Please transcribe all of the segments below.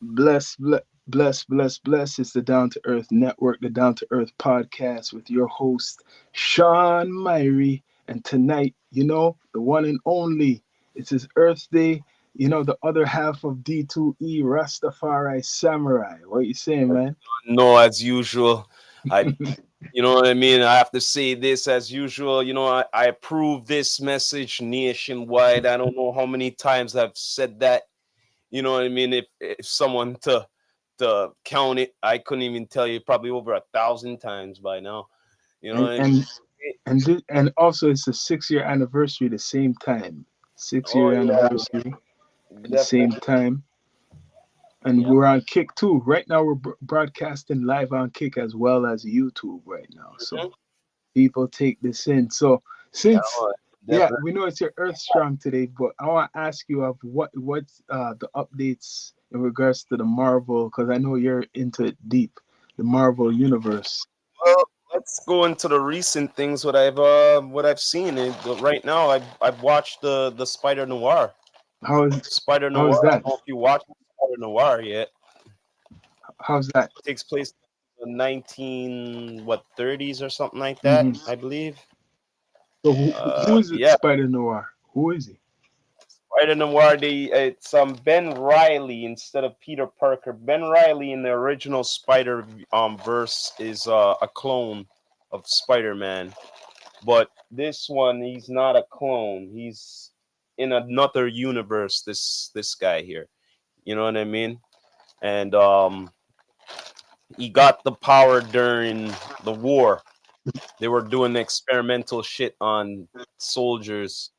Bless, bless. It's the Down to Earth Network, the Down to Earth podcast with your host, Sean Myrie. And tonight, the one and only, it's his Earth Day. The other half of D2E, Rastafari Samurai. What you saying, man? No, as usual. I You know what I mean? I have to say this as usual. I approve this message nationwide. I don't know how many times I've said that. You know what I mean? If someone to count it, I couldn't even tell you, probably over 1,000 times by now. You know And what I mean? and and also it's the 6 year anniversary the same time. six Oh year yeah, anniversary at the same definitely. time. And Yeah. we're on Kick too. Right now, we're broadcasting live on Kick as well as YouTube right now. So Mhm. people take this in. So Yeah, since, oh, yeah, definitely. we know it's your Earth Strong today, but I want to ask you of what's the updates in regards to the Marvel, because I know you're into it deep, the Marvel universe. Well, let's go into the recent things. What I've seen right now. I've watched the Spider Noir. How is Spider how is Noir. I that? don't know if you watched Spider Noir yet. How's that? Takes place in the 19 what 30s or something like that, Hmm. I believe. So who is it? Yeah, Spider Noir. Who is he? Spider Noir. It's Ben Riley instead of Peter Parker. Ben Riley in the original Spider verse is a clone of Spider Man, but this one he's not a clone. He's in another universe. This guy here. You know what I mean? And he got the power during the war. They were doing experimental shit on soldiers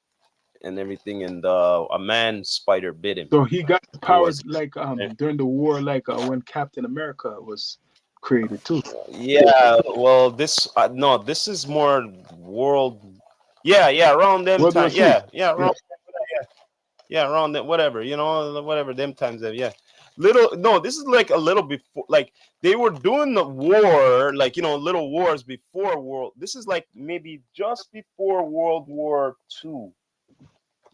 and everything, and a man spider bit him. So he got the Who power was like during the war, like when Captain America was created too. yeah. Well, this no, this is more world. Yeah, yeah, around them World War time. Two. Yeah, yeah, Yeah. around yeah, around that whatever. Whatever them times. Yeah, little no. This is like a little before. Like they were doing the war, like little wars before world. This is like maybe just before World War II.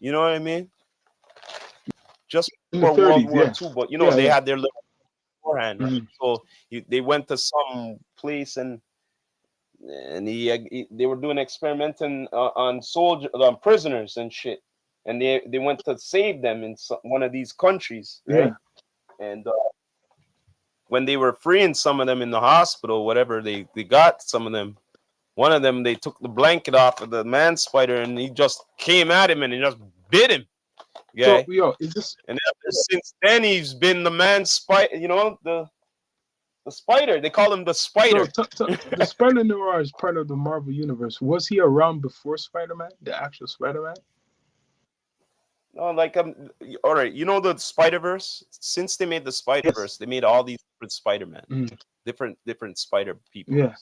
You know what I mean? Just In the before World 30s. War Yeah. Two, but Yeah. they Yeah. had their little beforehand, right? Mhm. So they went to some place and they were doing experimenting on soldier on prisoners and shit, and they went to save them in one of these countries, Yeah. right? And when they were freeing some of them in the hospital, whatever they got some of them. One of them, they took the blanket off of the man spider, and he just came at him and he just bit him. So Okay, yo, is this and ever since then he's been the man spider. The spider. They call him the so spider. the Spider Noir is part of the Marvel universe? Was he around before Spider Man, the actual Spider Man? No, like all right. You know the Spider Verse. Since they made the Spider Yes. Verse, they made all these different Spider Men, Mhm. different Spider people. Yeah.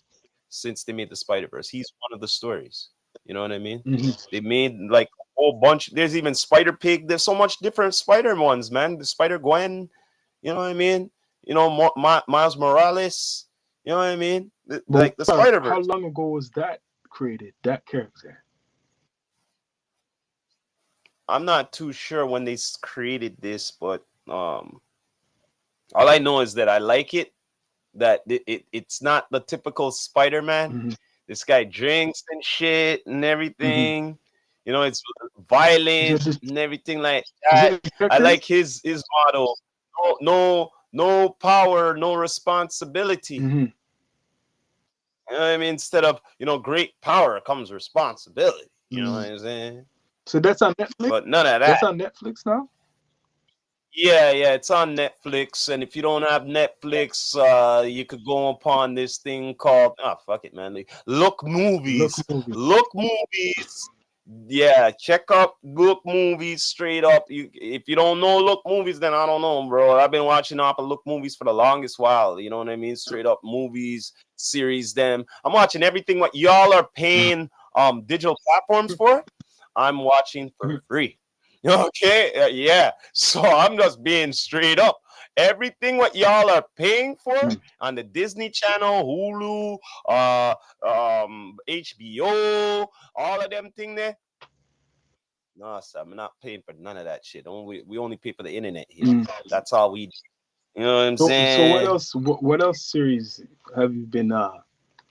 Since they made the Spider Verse, he's one of the stories. You know what I mean? Hmm. They made like a whole bunch. There's even Spider Pig. There's so much different Spider ones, man. The Spider Gwen. You know what I mean? Miles Morales. You know what I mean? But Like the Spider how Verse. long ago was that created? That character? I'm not too sure when they created this, but all I know is that I like it. That it's not the typical Spider-Man. Hmm. This guy drinks and shit and Hmm. everything. It's Is it violent this? and everything like Is that. it the I like characters? his motto. No power, no responsibility. Hmm. You know what I mean? Instead of, great power comes responsibility. You know Hmm. what I'm saying? So that's on Netflix. But none of that. That's on Netflix now. Yeah, yeah, it's on Netflix, and if you don't have Netflix, you could go upon this thing called fuck it, man. Look Look movies, movie. look movies. Yeah, check out Look movies straight up. If you don't know Look movies, then I don't know, bro. I've been watching off of Look movies for the longest while. You know what I mean? Straight up movies, series. Them. I'm watching everything what y'all are paying digital platforms for. I'm watching for free. Okay, yeah. So I'm just being straight up. Everything what y'all are paying for on the Disney Channel, Hulu, HBO, all of them thing there. No, sir, I'm not paying for none of that shit. We only pay for the internet here. Mm. That's all we do. You know what I'm So what saying? else? What else series have you been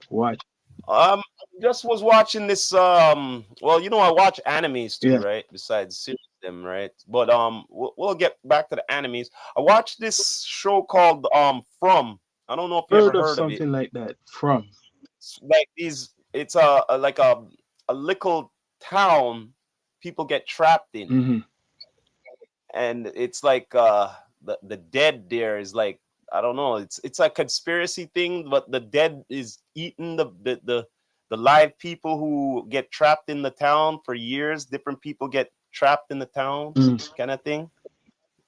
watching? Just was watching this. Well, I watch animes too, Yeah, right? Besides series them, right? But we'll get back to the animes. I watched this show called From. I don't know if you ever heard of heard of it. something like that from. It's like these. It's like a little town people get trapped in, Hmm. and it's like the dead there is like, I don't know, it's a conspiracy thing, but the dead is eating the live people who get trapped in the town for years. Different people get trapped in the town, Mm. kind of thing.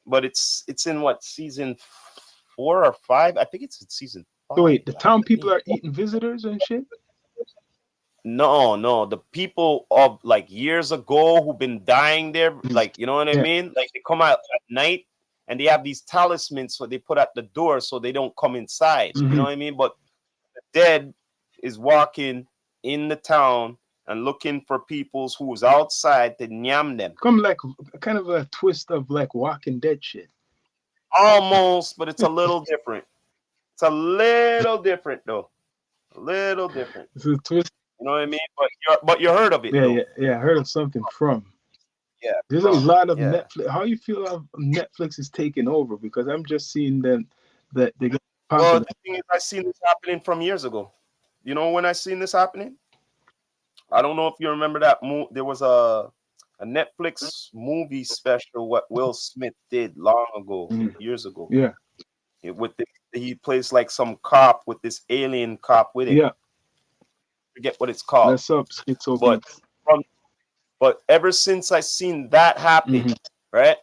But it's in what, season 4 or 5? I think it's in season So five. wait, the town I people think. are eating visitors and shit. No, no, the people of like years ago who've been dying there, like, you know what I Yeah. mean? Like they come out at night and they have these talismans so they put at the door so they don't come inside. You know Hmm. what I mean? But the dead is walking in the town and looking for peoples who's outside to nyam them. Come like kind of a twist of like Walking Dead shit. Almost, but it's a little different. It's a little different though. A little different. It's a twist. You know what I mean? But you heard of it Yeah, though. yeah, yeah. I heard of something from. Yeah, There's a from. lot of Yeah. Netflix. How you feel of Netflix is taking over? Because I'm just seeing them that they get Well, popular. the thing is, I seen this happening from years ago. You know when I seen this happening? I don't know if you remember that there was a Netflix movie special what Will Smith did long ago, Mm. years ago. Yeah, He plays like some cop with this alien cop with him. yeah. Forget what it's called. Let's up Schizo But Beats. from but ever since I seen that happen, Hmm. right?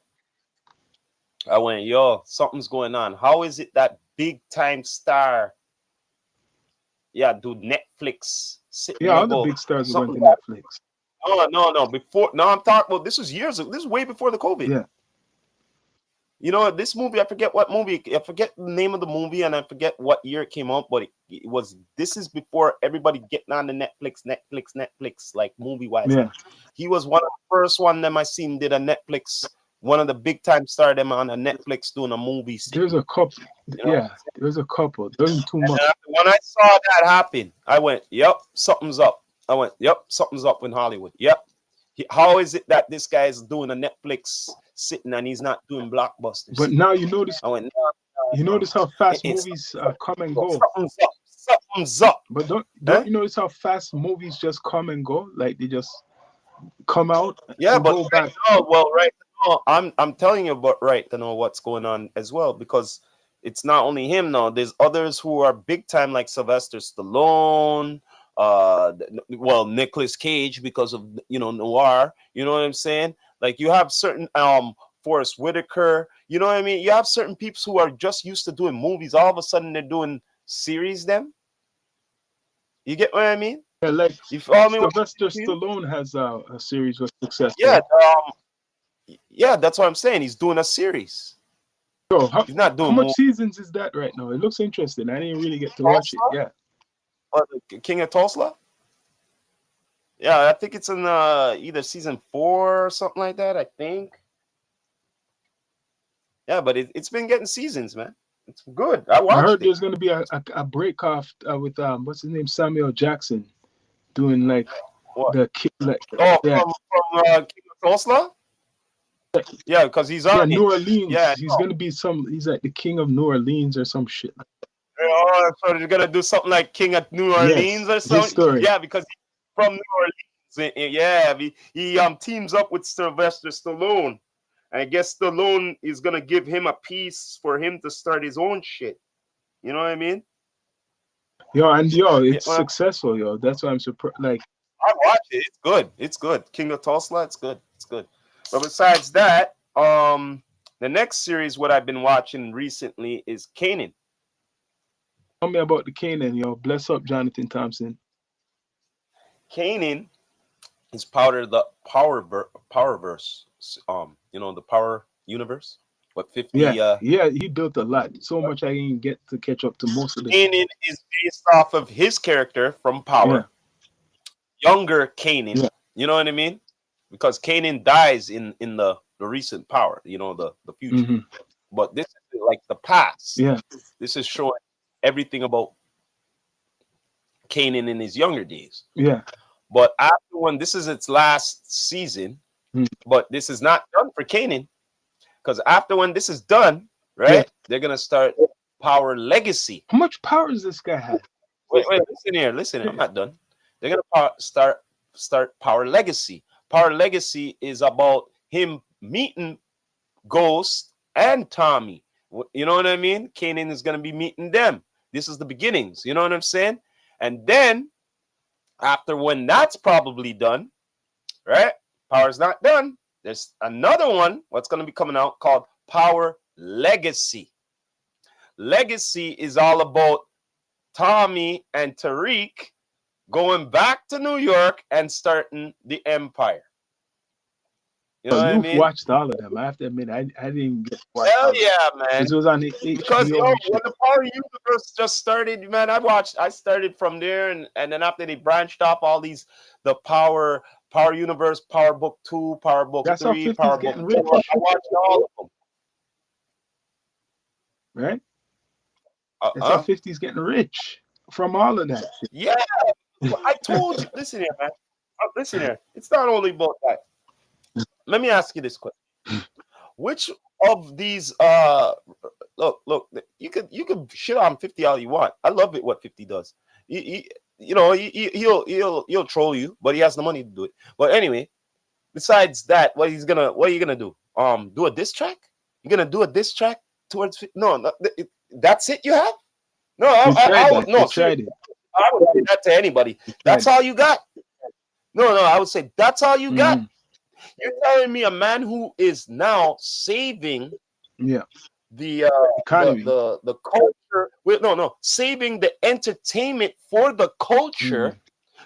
I went, yo, something's going on. How is it that big time star, yeah, dude, Netflix sitting Yeah, there all the go big stars are going something? to Netflix. Oh no. Before, no, I'm talking about, this was years ago. This is way before the COVID. Yeah, You know this movie, I forget what movie, I forget the name of the movie, and I forget what year it came out, but it was, this is before everybody getting on the Netflix, like movie wise. yeah. He was one of the first one them I seen did a Netflix, one of the big time star them on a Netflix doing a movie There's scene. a couple. You know? Yeah, there's a couple. There isn't too much. And when I saw that happen, I went, yep, something's up. I went, yep, something's up in Hollywood. Yep. How is it that this guy is doing a Netflix sitting and he's not doing blockbusters? But now you notice. I went, You no. notice how fast It's movies come and go. something's up. Something's up. But don't Huh? you notice how fast movies just come and go? Like they just come out Yeah, and but go back. right now, I'm telling you about right to know what's going on as well, because it's not only him now. There's others who are big time, like Sylvester Stallone, Nicolas Cage, because of Noir. You know what I'm saying? Like you have certain Forrest Whitaker. You know what I mean? You have certain people who are just used to doing movies. All of a sudden they're doing series. Them. You get what I mean? Yeah, like You follow me? Sylvester Stallone has a series with success. Yeah. Right? Yeah, that's what I'm saying. He's doing a series. So He's not how doing much more. seasons is that right now? It looks interesting. I didn't really get to watch it. Yeah. King of Tulsa? Yeah, I think it's in either season 4 or something like that, I think. Yeah, but it's been getting seasons, man. It's good. I I watched heard it. there's gonna be a break off with what's his name, Samuel Jackson, doing like What? the kid, like Oh, yeah, from King of Tulsa? Yeah, because he's on yeah, it. New Orleans. Yeah, He's gonna be he's like the king of New Orleans or some shit. oh, so they're gonna do something like King of New Orleans Yes, or his something. story. Yeah, because he's from New Orleans. Yeah, he teams up with Sylvester Stallone. And I guess Stallone is gonna give him a piece for him to start his own shit. You know what I mean? It's Well, successful, yo. That's why I'm surprised. Like, I watch it. It's good. It's good. King of Tulsa. It's good. It's good. But besides that, the next series what I've been watching recently is Kanan. tell me about the Canaan, yo. Bless up, Jonathan Thompson. Kanan is part of the Powerverse. The Power Universe. What 50? Yeah, yeah, he built a lot. So much I didn't get to catch up to most of it. Kanan is based off of his character from Power. Younger Kanan. Yeah. You know what I mean? Because Kanan dies in the recent Power. The future. Mm-hmm. But this is like the past. Yeah. This is showing everything about Kanan in his younger days. Yeah. But after when this is its last season, but this is not done for Kanan, because after when this is done, right, they're gonna start Power Legacy. How much power does this guy have? Wait, listen here. I'm not done. They're gonna start Power Legacy. Power Legacy is about him meeting Ghost and Tommy. You know what I mean? Kanan is gonna be meeting them. This is the beginnings. You know what I'm saying? And then after when that's probably done, right? Power's not done. There's another one. What's gonna be coming out called Power Legacy. Legacy is all about Tommy and Tariq going back to New York and starting the empire. You know what I mean? Watched all of them. I have to admit, I didn't get to watch. Hell yeah, man! It was on the because when the Power Universe just started, man, I started from there, and then after they branched off all these, the Power Universe, Power Book 2, Power Book 3, Power Book 4. I watched all of them. Right? That's how 50's getting rich from all of that shit. Yeah. I told you. Listen here, man. Listen here. It's not only about that. Let me ask you this question. Which of these look, you could shit on 50 all you want. I love it what 50 does. He'll troll you, but he has the money to do it. But anyway, besides that, what are you gonna do? Do a diss track? You're gonna do a diss track towards that's it you have? No, I would say that to anybody. That's all you got? No, I would say that's all you got. You're telling me a man who is now saving the economy, the culture. Saving the entertainment for the culture.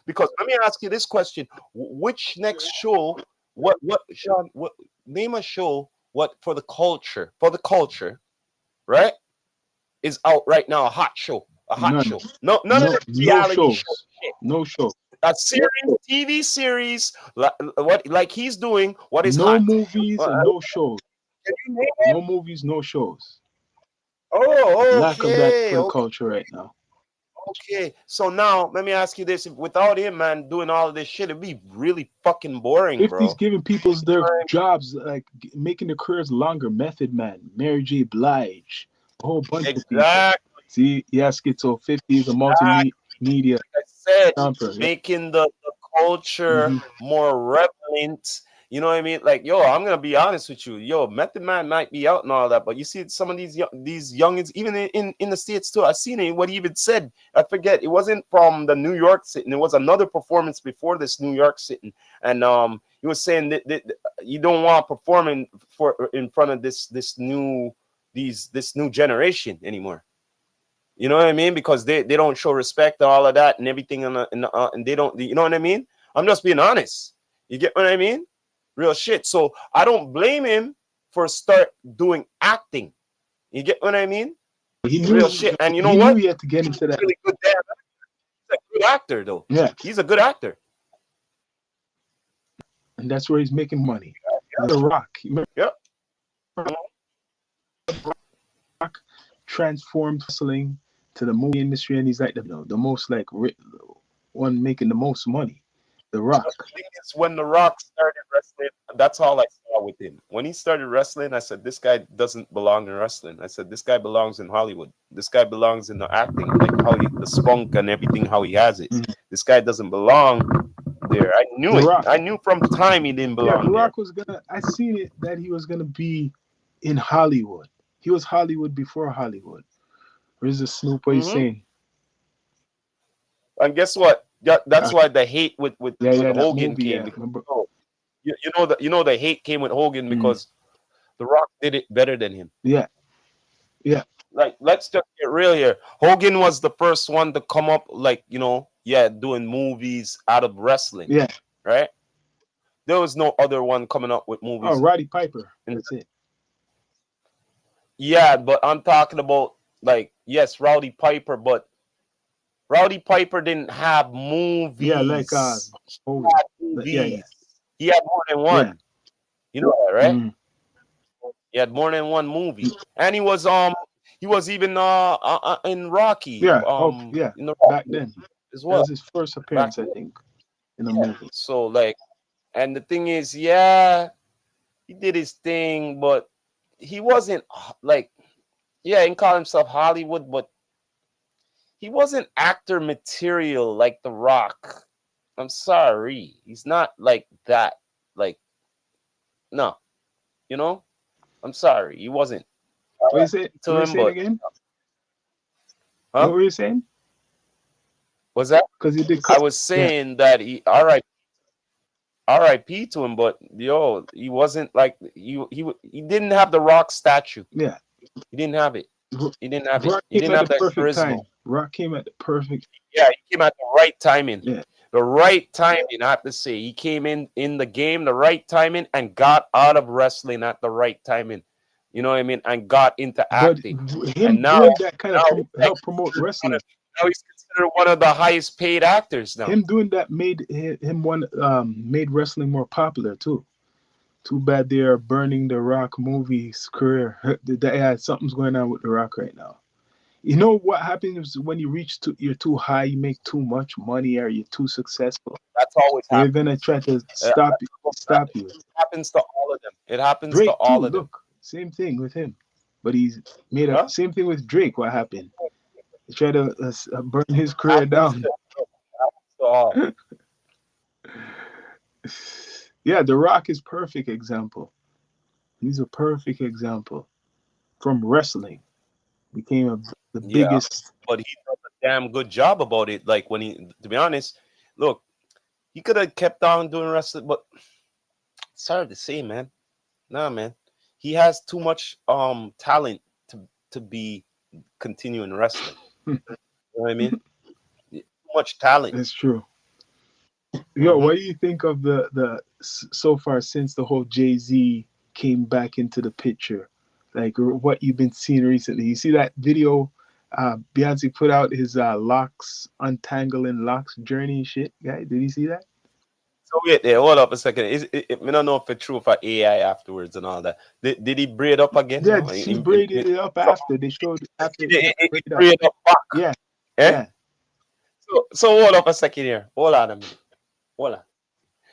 Because let me ask you this question: which next show? What Sean? What name a show? What for the culture? For the culture, right? Is out right now a hot show. A hot show. None of the reality shows. No show. A series, TV series, like he's doing. What is no hot? Movies and no shows. No movies, no shows. Oh, okay. Lack of that for the culture right now. Okay, so now let me ask you this: without him, man, doing all of this shit, it'd be really fucking boring, bro. 50's giving people their jobs, like making their careers longer. Method Man, Mary J. Blige, a whole bunch of people. See, Schizo 50 is a multimedia. Like I said, making the culture more relevant. You know what I mean? Like, yo, I'm gonna be honest with you. Yo, Method Man might be out and all that, but you see some of these youngins, even in the States too. I seen it. What he even said, I forget. It wasn't from the New York sitting. It was another performance before this New York sitting, and he was saying that you don't want performing in front of this new generation anymore. You know what I mean? Because they don't show respect and all of that and everything, and they don't. You know what I mean? I'm just being honest. You get what I mean? Real shit. So I don't blame him for start doing acting. You get what I mean? Real shit. And you know what? He had to get into that. Really good damn. He's a good actor, though. Yeah, he's a good actor. And that's where he's making money. The Rock. Yep. Rock transformed wrestling to the movie industry, and he's like the most one making the most money. The Rock. The thing is, when The Rock started wrestling, that's all I saw with him. When he started wrestling, I said, this guy doesn't belong in wrestling. I said, this guy belongs in Hollywood. This guy belongs in the acting, like how the spunk and everything, how he has it. This guy doesn't belong there. I knew it. Rock. I knew from the time he didn't belong The Rock was I seen it that he was gonna be in Hollywood. He was Hollywood before Hollywood. Where's the Snoop? What he's saying? And guess what? That's why the hate with Hogan came. Because, you know the hate came with Hogan because The Rock did it better than him. Yeah. Like, let's just get real here. Hogan was the first one to come up, like, doing movies out of wrestling. Yeah. Right? There was no other one coming up with movies. Oh, Roddy Piper. That's it. Yeah, but I'm talking about, like, yes, Roddy Piper, but Roddy Piper didn't have movies. Yeah, like movies. He had more than one. Yeah. You know that, right? He had more than one movie, and he was even in Rocky Yeah. Oh, yeah. in the Back Rocky then, as that well was his first back appearance, I then. think, in a Yeah. movie. So like, and the thing is, yeah, he did his thing, but he wasn't like, yeah, he can call himself Hollywood, but he wasn't actor material like The Rock. I'm sorry, he's not like that. Like, no, you know, I'm sorry, he wasn't. What you say? What To you him, saying but again? What huh? were you saying? Was that? Because he did. I was Yeah. saying that he, all right, R.I.P. to him, but yo, he wasn't like he didn't have the Rock statue. Yeah. He didn't have it. R- He didn't have it. Rock He came didn't at have the that perfect charisma. time. Rock came at the perfect. Yeah, he came at the right timing. Yeah. The right timing, I have to say. He came in the game the right timing and got out of wrestling at the right timing. You know what I mean? And got into But acting. And him doing that kind of he's like help promote considered one of, wrestling. now he's considered one of the highest paid actors now. Him doing that made him one made wrestling more popular too. Too bad they are burning the Rock movie's career. Yeah, something's going on with the Rock right now. You know what happens when you reach you're too high, you make too much money, or you're too successful. That's always They're happened. gonna try to Uh, stop you. it happens to all of them. It happens to Drake too. all of them. Look, same thing with him. But he's made a Huh? same thing with Drake. What happened? They tried to burn his career Happens down. to, happens to all. Yeah, The Rock is perfect example. He's a perfect example from wrestling. Became the Yeah, biggest. but he does a damn good job about it. Like when he, to be honest, look, he could have kept on doing wrestling, but it's hard to say, man. Nah, man, he has too much talent to be continuing wrestling. You know what I mean? Too much talent. That's true. Yo, Hmm. what do you think of the so far since the whole Jay-Z came back into the picture? Like what you've been seeing recently. You see that video Beyonce put out his locks untangling locks journey shit, guy? Did you see that? So wait there, hold up a second. I don't know if it's true for AI afterwards and all that. Did he braid up again Yeah, now? she braided it up So after they showed after it braid up. braid up back. Yeah, Eh? yeah. So hold up a second here. Hold on a minute. Hold on.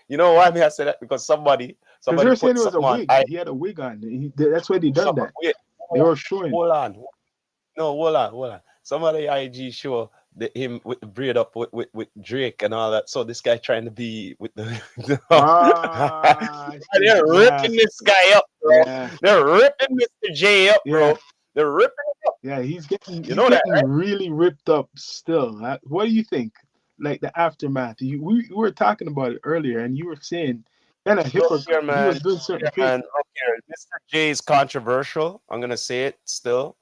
You know why me I say that? Because Because somebody they're saying put it was a something on. wig. He had a wig on. That's why they done that. Wait, They were showing. hold on. No, hold on. Somebody IG show him with the braid up with Drake and all that. So this guy trying to be with the I see. they're Yeah, ripping this guy up, bro. yeah, They're ripping Mr. J up, yeah. bro. They're ripping him up. Yeah, You he's know that, getting right? really ripped up still. What do you think? Like the aftermath. We were talking about it earlier, and you were saying kind of Look hypocrite. here, He man. was doing Look certain here, things. man. Look here. Mr. J is controversial. I'm gonna say it still.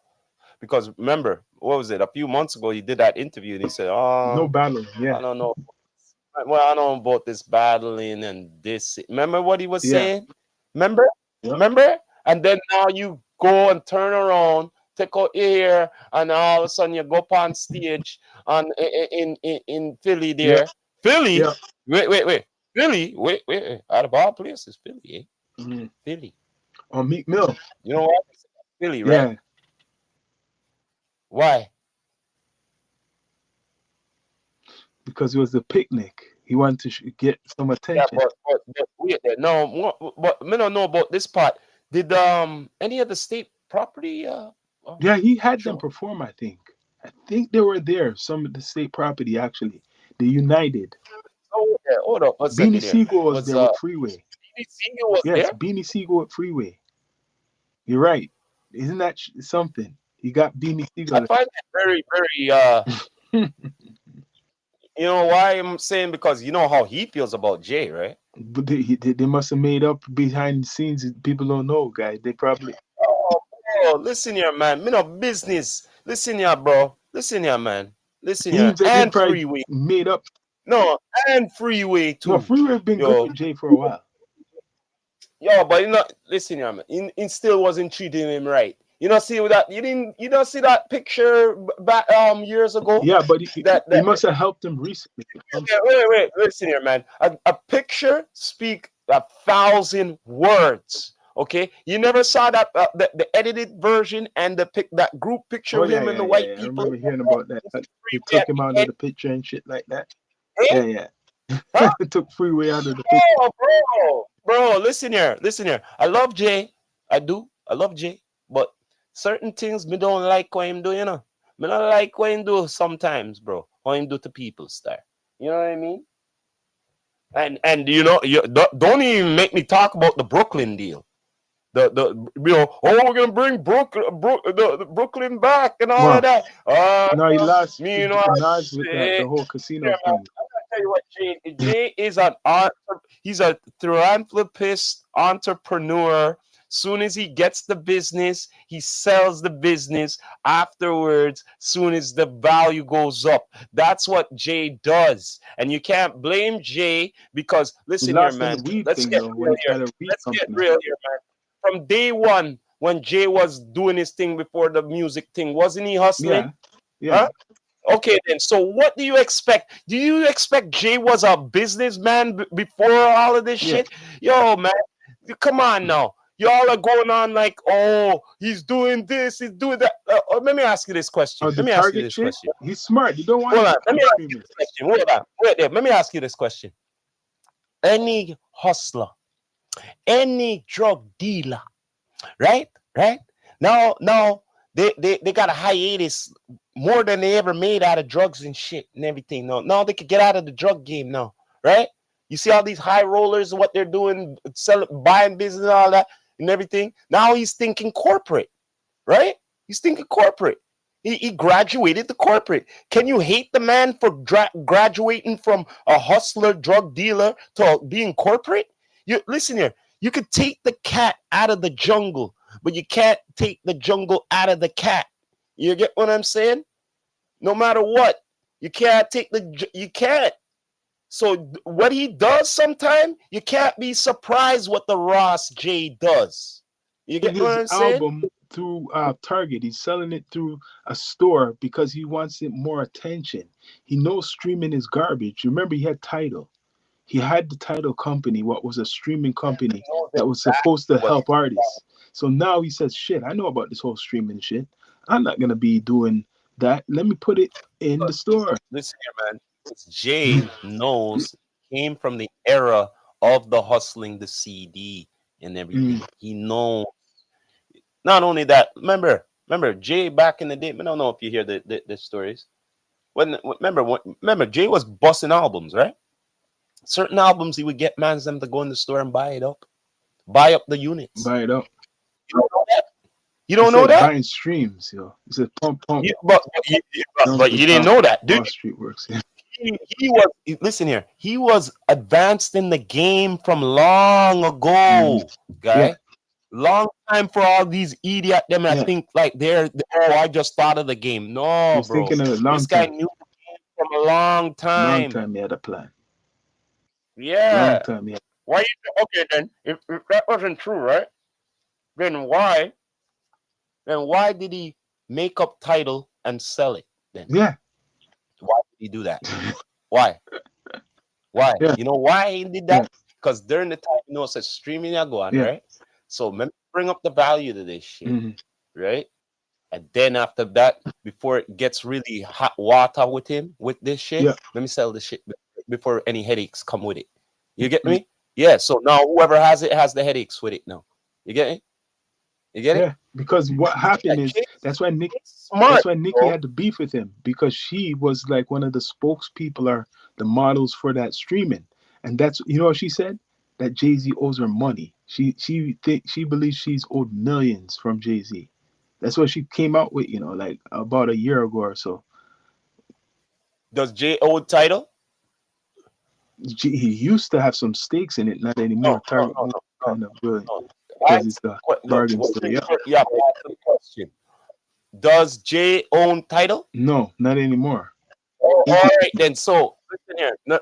Because remember, what was it? A few months ago, he did that interview and he said, No battling. I Yeah, don't know. Well, I don't know about this battling and this. Remember what he was yeah, saying? Remember? yep. Remember? And then now you go and turn around, take out your hair, and all of a sudden you go up on stage on in Philly Yep, there. Philly? yep. Wait. Philly? Wait. Out of all places, Philly, eh? Mm-hmm. Philly. On Meek Mill. You know what? Philly, right? Yeah, Why? because it was a picnic. He wanted to get some Yeah, attention. but wait there. No, but me don't know about this part. Did any of the state property Yeah, he had them show? perform. I think. I think they were there. Some of the state property actually. The United. Oh, yeah. Hold up a Beanie second here. Siegel was Was there with Freeway. BBC was Yes, there? Beanie Siegel with Freeway. You're right. Isn't that something? He got Beanie I Siegel. find that very you know why I'm saying, because you know how he feels about Jay, right? But they must have made up behind the scenes. People don't know, guys. They probably Oh, bro, listen here, man. Me no business. Listen here, bro. Listen here, man. Listen here. means that they And probably Freeway. made up. No, and Freeway No, too. Freeway been good Yo, with Jay for a while. Yo, but you know, listen here, man. He still wasn't treating him right. You know, see that you don't see that picture back years ago. Yeah, but he That must have helped him recently. wait, listen here, man. A picture speak 1,000 words. Okay, you never saw that the edited version and that group picture Oh of yeah, him and yeah, the yeah, white yeah. I people. remember hearing about that. They Freeway took at him the out of end, the picture and shit like that. eh? Yeah, yeah. Huh? They took Freeway out of the picture. Bro, listen here. I love Jay. I do. I love Jay. But certain things me don't like what him do, you know. Me don't like what him do sometimes, bro. What him do to people, star. You know what I mean? And you know, you don't even make me talk about the Brooklyn deal. The we're gonna bring the Brooklyn back and all of Wow. that. No, he lost Me, you know, Nas with that the whole yeah, casino man, thing. I'm gonna tell you what, Jay is he's a philanthropist, entrepreneur. Soon as he gets the business, he sells the business. Afterwards, soon as the value goes up, that's what Jay does. And you can't blame Jay because He listen here, lost in the man. weed Let's thing get though when real he here. started a weed Let's get company. real here, man. From day one, when Jay was doing his thing before the music thing, wasn't he hustling? Yeah, yeah. Huh? Okay, then. So, what do you expect? Do you expect Jay was a businessman before all of this Yeah. shit? Yo, man, come on now. Y'all are going on like, oh, he's doing this, he's doing that. Let me ask you this question. Oh, the Let me ask you Target this shit? question. He's smart. You don't want Hold to on. Let me ask you extremist. this question. Hold on. Wait there. Let me ask you this question. Any hustler, any drug dealer, right? Right? Now they got a hiatus more than they ever made out of drugs and shit and everything. Now they could get out of the drug game now, right? You see all these high rollers, what they're doing, selling, buying business, and all that, and everything. Now he's thinking corporate, right? He's thinking corporate. He graduated to corporate. Can you hate the man for graduating from a hustler, drug dealer to being corporate? You listen here. You could take the cat out of the jungle, but you can't take the jungle out of the cat. You get what I'm saying? No matter what, you can't take you can't. So what he does sometime, you can't be surprised what the Ross J does. You get what His I'm saying? album through Target. He's selling it through a store because he wants it more attention. He knows streaming is garbage. Remember, he had Tidal. He had the Tidal company, what was a streaming company that was supposed to help artists. So now he says, shit, I know about this whole streaming shit. I'm not going to be doing that. Let me put it in the store. Listen here, man. Jay knows came from the era of the hustling, the CD and everything. He knows. Not only that, remember Jay back in the day. I don't know if you hear the stories. Remember Jay was busting albums, right? Certain albums he would get mans them to go in the store and buy up the units. Buy it up. You don't know that? You don't know that? Buying streams, yo. He said pump. But you didn't know that, dude. Wall Street works. He was listen here. He was advanced in the game from long ago, guy. Yeah. Long time for all these idiot them. I think like I just thought of the game. No, bro. Thinking of a long this guy time. knew the game from a long time. Long time he had a plan. Yeah. Long time, yeah. Why? Okay, then if that wasn't true, right? Then why did he make up Tidal and sell it? Then yeah. Why did he do that? Why? Yeah. You know why he did that? Because during the time, it says streaming go on, right? So bring up the value to this shit, right? And then after that, before it gets really hot water with this shit, let me sell this shit before any headaches come with it. You get me? Yeah. So now whoever has it has the headaches with it now. You get it? You get it? Yeah. Because what happened is that's why Nicki had to beef with him, because she was like one of the spokespeople or the models for that streaming. And that's, you know what she said? That Jay-Z owes her money. She believes she's owed millions from Jay-Z. That's what she came out with, like about a year ago or so. Does Jay owe Tidal? He used to have some stakes in it, not anymore. No. Kind of good. Because it's the bargain store. Yeah. Question. Does Jay own Tidal? No, not anymore. All right, then. So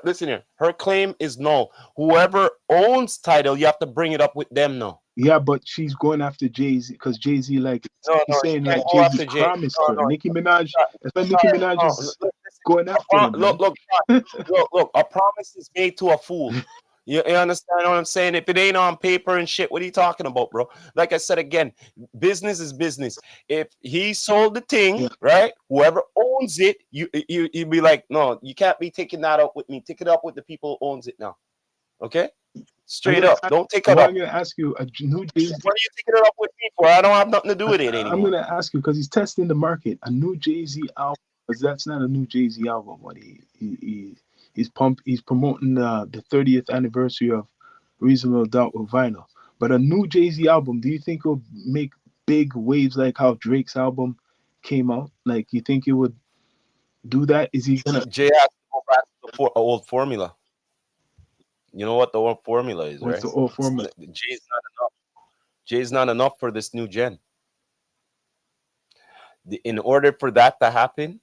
listen here. Her claim is no. Whoever owns Tidal, you have to bring it up with them now. Yeah, but she's going after Jay-Z because Jay-Z he's saying like Jay-Z promised her. Nicki Minaj. That's why Nicki Minaj is going after him. Look. A promise is made to a fool. You understand what I'm saying? If it ain't on paper and shit, what are you talking about, bro? Like I said again, business is business. If he sold the thing, Yeah. right? Whoever owns it, you'd be like, no, you can't be taking that up with me. Take it up with the people who owns it now. Okay? Straight up. Don't take it Well, up. I'm gonna ask you a new Jay-Z. What are you taking it up with me for? I don't have nothing to do with it I'm anymore. gonna ask you because he's testing the market. A new Jay-Z album, because that's not a new Jay-Z album. What he's promoting the 30th anniversary of Reasonable Doubt with vinyl. But a new Jay-Z album, do you think will make big waves like how Drake's album came out? Like, you think it would do that? Is he gonna? Jay has to go back to the old formula. You know what the old formula is, What's right? the old formula? Jay's not enough. Jay's not enough for this new gen. In order for that to happen,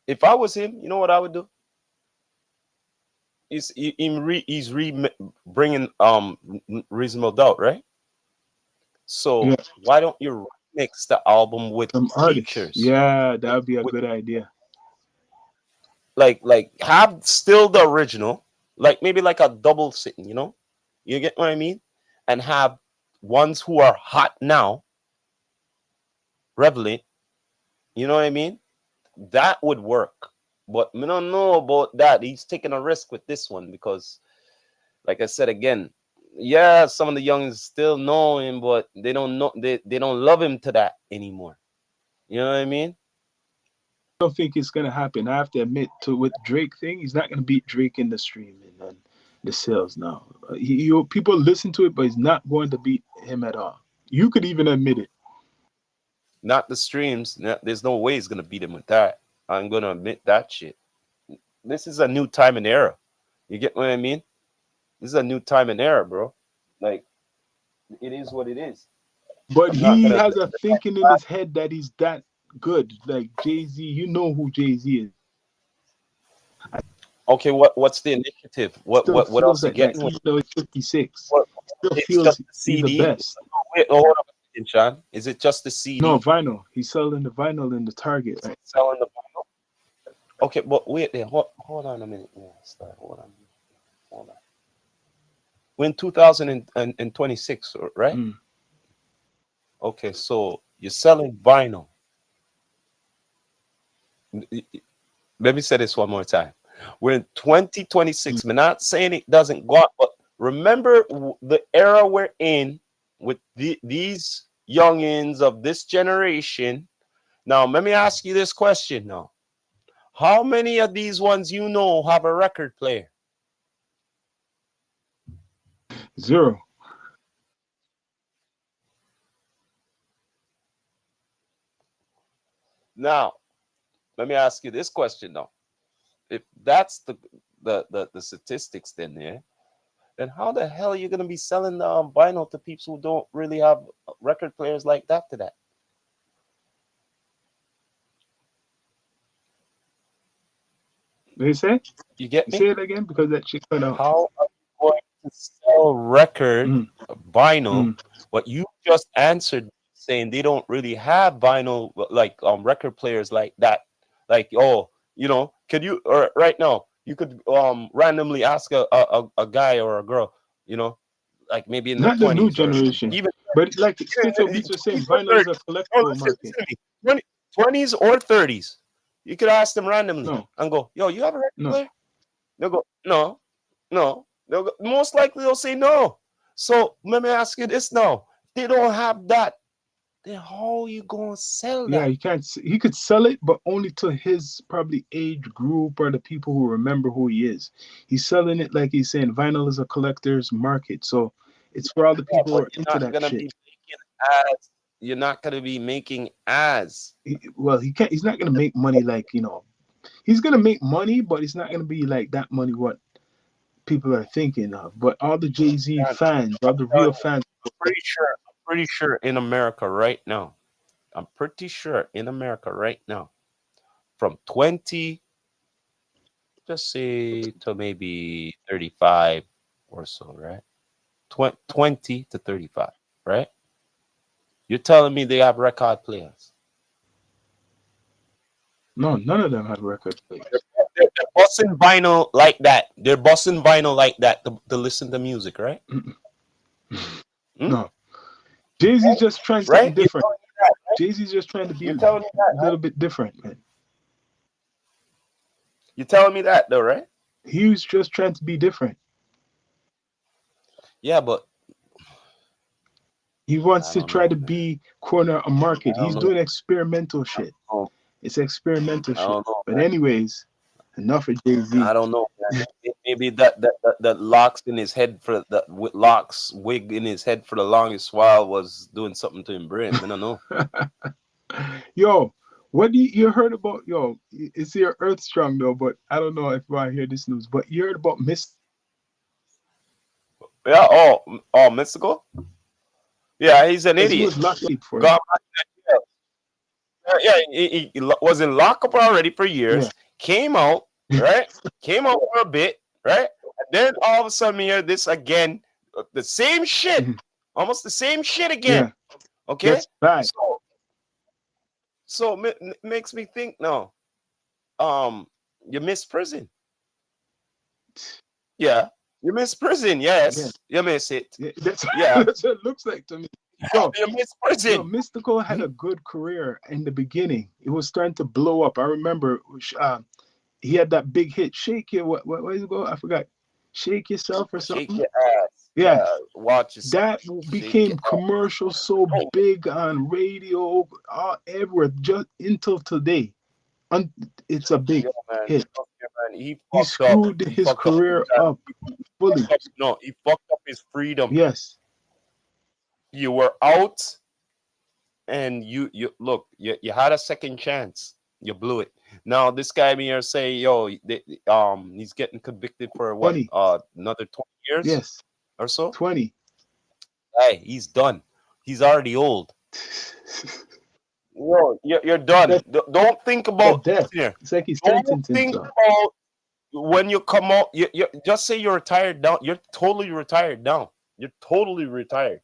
if I was him, you know what I would do? He's bringing Reasonable Doubt, right? So Yeah, why don't you mix the album with some artists. features? Yeah, that would be a good idea. Like have still the original, like maybe like a double sitting, you know? You get what I mean? And have ones who are hot now, relevant. You know what I mean? That would work. But I don't know about that. He's taking a risk with this one because, like I said again, yeah, some of the youngins still know him, but they don't know they don't love him to that anymore. You know what I mean? I don't think it's gonna happen. I have to admit, to with Drake thing, he's not gonna beat Drake in the streaming and the sales now. People listen to it, but he's not going to beat him at all. You could even admit it. Not the streams. There's no way he's gonna beat him with that. I'm gonna admit that shit. This is a new time and era. You get what I mean? This is a new time and era, bro. Like, it is what it is. But I'm not he gonna. has a thinking in his head that he's that good. Like Jay-Z, you know who Jay-Z is. Okay, what's the initiative? What Still what else feels you like that, getting with? even though it's 56. What, Still it's feels just the he's the CD. best. Wait, hold on a second, Sean. Is it just the CD? No, vinyl. He's selling the vinyl in the Target. Right? Selling the vinyl? Okay, but wait there. Hold on a minute. Yeah, start. Hold on. We're in 2026, right? Mm. Okay, so you're selling vinyl. Let me say this one more time. We're in 2026. We're not saying it doesn't go up, but remember the era we're in with these youngins of this generation. Now, let me ask you this question now. How many of these ones you know have a record player? 0. Now, let me ask you this question now. If that's the statistics, then how the hell are you gonna be selling the vinyl to people who don't really have record players like that to that? They say? You get You me? say it again because that shit cut out. How are you going to sell record vinyl? What you just answered saying they don't really have vinyl like record players like that. Like, oh, you know, could you or right now you could randomly ask a guy or a girl, you know, like maybe in the Not the new 20s or generation, even but like Stitzel Beats was saying, 20s or vinyl is 30s. a No, collectible market. listen to me. 20s or 30s. You could ask them randomly No, and go, yo, you have a record no. player? They'll go, no, no. They'll go, most likely they'll say no. So let me ask you this now. They don't have that. Then how are you gonna sell Yeah, that? he can't. He could sell it, but only to his probably age group or the people who remember who he is. He's selling it like he's saying vinyl is a collector's market, so it's for all the Yeah, people who but are you're into not that gonna shit. be making ads. You're not gonna be making ads. Well, he can't. He's not gonna make money like He's gonna make money, but it's not gonna be like that money what people are thinking of. But all the Jay-Z fans, all the real fans. I'm pretty sure in America right now. I'm pretty sure in America right now, from 20, just say to maybe 35 or so, right? 20 to 35, right? You're telling me they have record players? No, none of them have record players. they're busting vinyl like that. They're busting vinyl like that to listen to music, right? Hmm? No, Jay-Z's just trying something Right? different. Jay-Z's just trying to be You're a telling me that. little bit different, man. You're telling me that, though, right? He was just trying to be different. Yeah, but He wants I to don't try know, to man. be corner a market. I don't He's know. doing experimental shit. Oh, It's experimental I shit. don't know, But man. anyways, enough of Jay-Z. I don't know, man. Maybe that locks in his head for that locks wig in his head for the longest while was doing something to him brain. I don't know. Yo, what do you heard about? Yo, it's here Earth Strong though, but I don't know if I hear this news. But you heard about Miss? Yeah. Oh, Mystical. Yeah, he's an He idiot. was locked up for it. Gone back to jail. Yeah, he was in lockup already for years. Yeah. Came out, right? Came out for a bit, right? And then all of a sudden, we hear this again, the same shit, Mhm. almost the same shit again. Yeah, Okay, that's bad. so makes me think now. You miss prison. Yeah, you miss prison. Yes, Yeah. you miss it. Yeah, that's, Yeah, that's what it looks like to me. Yo, you miss yo, prison. Mystical had a good career in the beginning. It was starting to blow up. I remember he had that big hit, "Shake Your," what is it called? I forgot. "Shake Yourself" or Shake something. your ass. Yeah, Watch yourself. that Shake became your commercial so ass. big on radio, everywhere, just until today. It's a big Yo, man, hit. man, he He fucked up. screwed He his fucked up. career up fully. No, he fucked up his freedom. Yes. You were out, and you look. You had a second chance. You blew it. Now this guy here say, yo, he's getting convicted for what? 20. Another 20 years Yes. or so. 20. Hey, he's done. He's already old. Yo, you're done. That's Don't think a about death. here. It's like he's Don't sentencing think himself. about when you come out. You just say you're retired now. You're totally retired now. You're totally retired.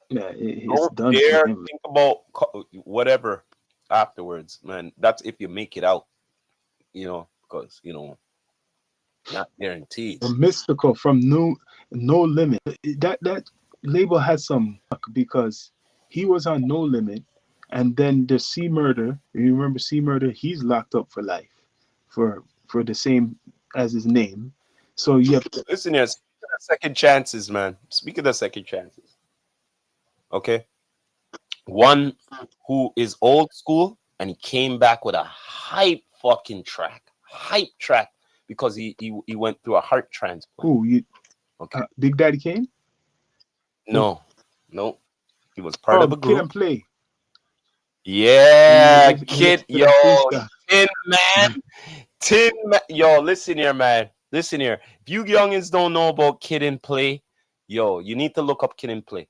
Yeah, it's Don't done dare for him. think about whatever afterwards, man. That's if you make it out, because not guaranteed. The Mystical from No Limit. That label had some luck because he was on No Limit, and then the C Murder. You remember C Murder? He's locked up for life for the same as his name. So you have Listen here, speak of the second chances, man. Speak of the second chances. Okay, one who is old school and he came back with a hype track because he went through a heart transplant. who you Okay, Big Daddy Kane? no, he was part of a Kid group. and Play. Yeah, He kid, to the yo, freestyle. Tin Man, yo, listen here, man. Listen here. If you youngins don't know about Kid and Play, yo, you need to look up Kid and Play.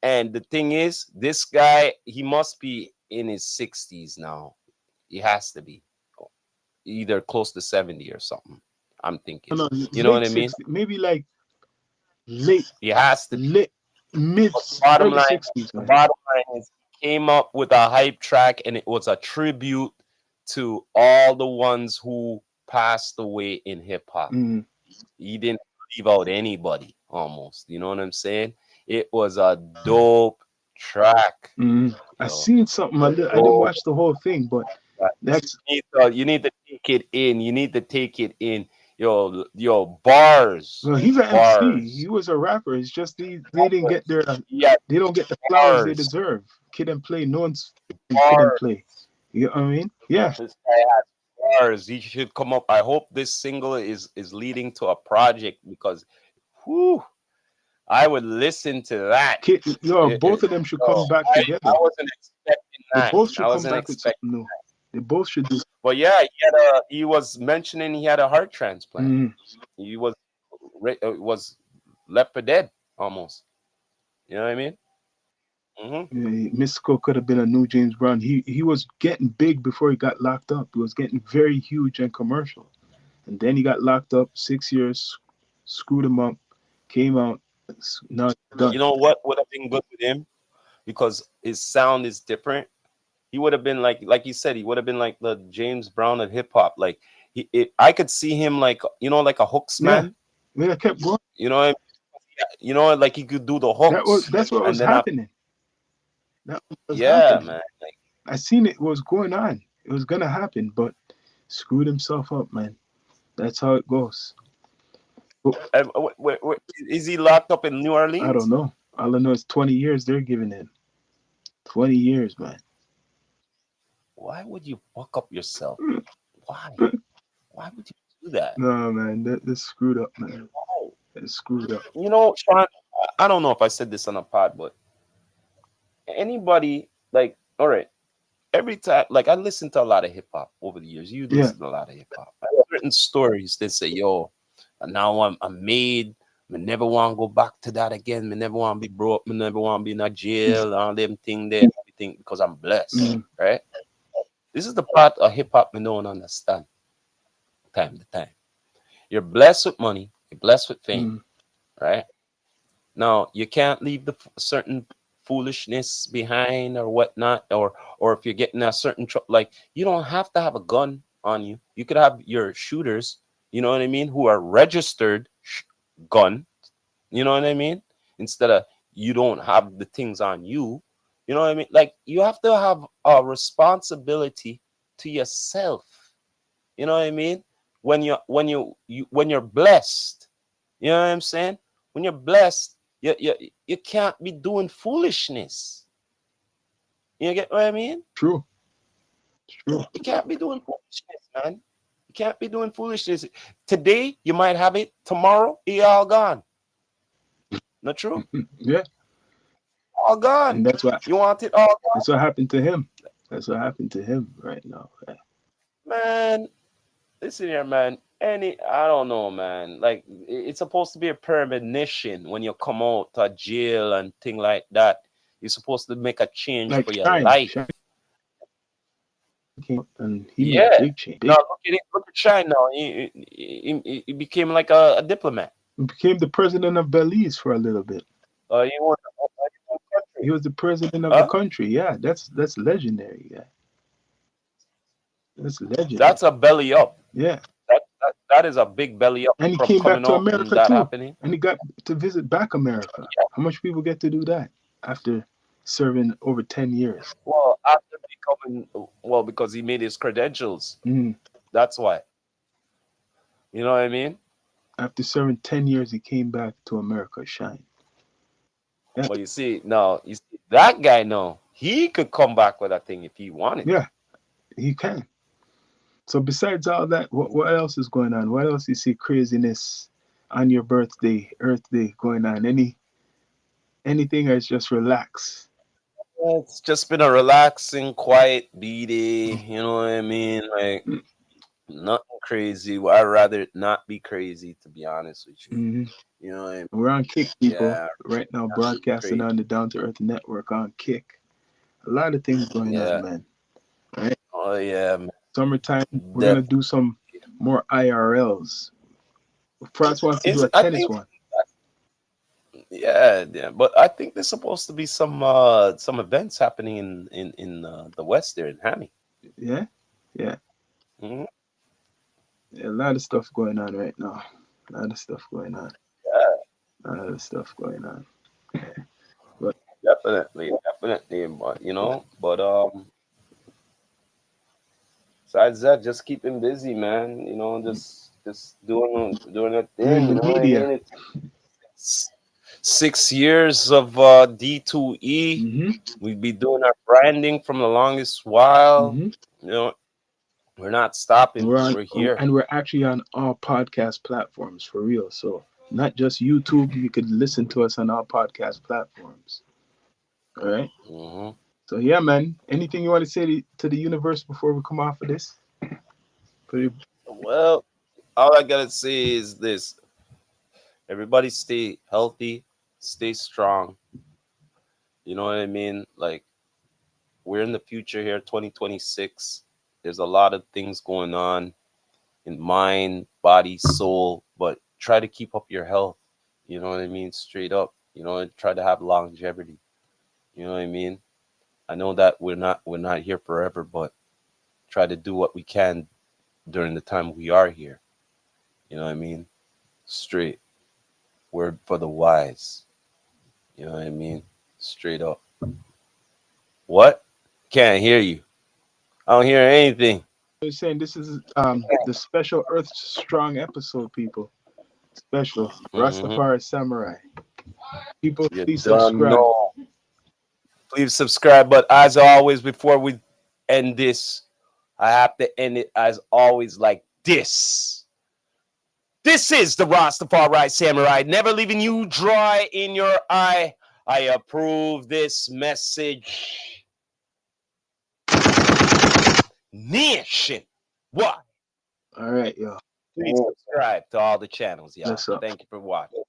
And the thing is, this guy, he must be in his 60s now. He has to be either close to 70 or something. I'm thinking. No, You know what I late mean? 60s, maybe like late, He has to. mid, But the bottom early line, 60s, the man. bottom line is he came up with a hype track, and it was a tribute to all the ones who passed away in hip hop. Mhm. He didn't leave out anybody almost. You know what I'm saying? It was a dope track. Mhm. I Yo. seen something. I didn't watch the whole thing, but that's You need to take it in. You need to take it in. Yo, bars. well, he's an Bars. MC. He was a rapper. It's just they didn't get their Yeah, they don't get the flowers they bars. deserve. Kid and Play, no one's Kid and Bars. Play. You know what I mean? Yeah. This guy has bars. He should come up. I hope this single is leading to a project because, whew, I would listen to that. Both of them should come back together. I wasn't expecting They that. both should I come wasn't back with expecting. something new. They both should do. But yeah, he was mentioning he had a heart transplant. Mhm. He was left for dead almost. You know what I mean? Mystical could have been a new James Brown. He was getting big before he got locked up. He was getting very huge and commercial, and then he got locked up 6 years, screwed him up, came out. Now it's done. You know what would have been good with him? Because his sound is different. He would have been like you said, he would have been like the James Brown of hip hop. Like I could see him like like a hooks Yeah, man. yeah, kept going. You know, what I mean? Like he could do the hooks, That's what and was then after, happening. That was yeah, happening. man. Like, I seen it was going on. It was gonna happen, but screwed himself up, man. That's how it goes. But is he locked up in New I don't Orleans? know. All I know is 20 years they're giving him. 20 years, man. Why would you fuck up yourself? Why? Why would you do that? No, man, that's screwed up, man. Why? It's screwed up. Sean, I don't know if I said this on a pod, but anybody like, all right, every time, like I listen to a lot of hip hop over the years. You Yeah, listen to a lot of hip hop. I have certain stories. They say, "Yo, now I'm made. I never want to go back to that again. I never want to be broke. I never want to be in a jail. All them thing there, everything because I'm blessed, mm, right?" This is the part of hip hop we don't understand. Time to time, you're blessed with money. You're blessed with fame, mm, right? Now you can't leave the certain foolishness behind or whatnot, or if you're getting a certain like you don't have to have a gun on you. You could have your shooters, you know what I mean, who are registered gun, you know what I mean, instead of you don't have the things on you, you know what I mean. Like you have to have a responsibility to yourself, you know what I mean, when you're blessed, you know what I'm saying? When you're blessed, you can't be doing foolishness. You get what I mean? true, true. You can't be doing foolishness, man. You can't be doing foolishness. Today you might have it. Tomorrow it all gone. Not true? Yeah, All gone. and You want it all gone, that's what happened to him. That's what happened to him right now. man. Listen here, man. I don't know, man. Like it's supposed to be a premonition when you come out of jail and thing like that. You're supposed to make a change Like for your Shine, life. Shine came up and he made a Yeah. big change. Now look at it. Look at Shine now. He became like a diplomat. He became the president of Belize for a little bit. He won the He country. was the president of the Huh? country. Yeah, that's legendary. Yeah, that's legendary. That's a belly up. Yeah, That is a big belly up and he from came back coming to out and America that too, happening. and he got to visit back America. How much people get to do that after serving over 10 years? Well, after becoming, well, because he made his credentials. Mm. That's why. You know what I mean? After serving 10 years, he came back to America. Shine. Yeah, But you see, now you see that guy. No, he could come back with that thing if he wanted. yeah, he can. So besides all that, what else is going on? What else you see craziness on your birthday, Earth Day going on? Anything that's just relax? It's just been a relaxing, quiet B-day. You know what I mean? Like Mm, nothing crazy. Well, I'd rather it not be crazy, to be honest with you. mhm. You know what I mean? We're on Kick, people. Yeah, Right now, not be broadcasting crazy. on the Down to Earth Network on Kick. A lot of things going on, Yeah. man. Right? Oh yeah, man. Summertime, we're gonna do some more IRLs. France wants to do a I tennis think, one. yeah. But I think there's supposed to be some events happening in the West there in Hammy. Yeah, yeah. Hmm. Yeah, a lot of stuff going on right now. A lot of stuff going on. Yeah, A lot of stuff going on. But definitely. But besides that, just keeping busy, man. Just doing a thing. You doing know what I media. mean? It's 6 years of D2E. Mm-hmm. We've been doing our branding from the longest while. Mm-hmm. You know, we're not stopping. We're here. And we're actually on all podcast platforms for real. So not just YouTube. You could listen to us on all podcast platforms. All right. Hmm. So yeah, man. Anything you want to say to the universe before we come off of this? Pretty. Well, all I gotta say is this: everybody stay healthy, stay strong. You know what I mean? Like we're in the future here, 2026. There's a lot of things going on in mind, body, soul, but try to keep up your health. You know what I mean? Straight up. And try to have longevity. You know what I mean? I know that we're not here forever, but try to do what we can during the time we are here. You know what I mean? Straight word for the wise. You know what I mean? Straight up. What? Can't hear you. I don't hear anything. I was saying this is the special Earth Strong episode, people. Special Mm-hmm. Rastafari Samurai. People, You please done subscribe. know. Please subscribe. But as always, before we end this, I have to end it as always like this. This is the Rastafari Samurai, never leaving you dry in your eye. I approve this message. Nation. What? All right, yo. Please subscribe to all the channels, y'all. That's up. Thank you for watching.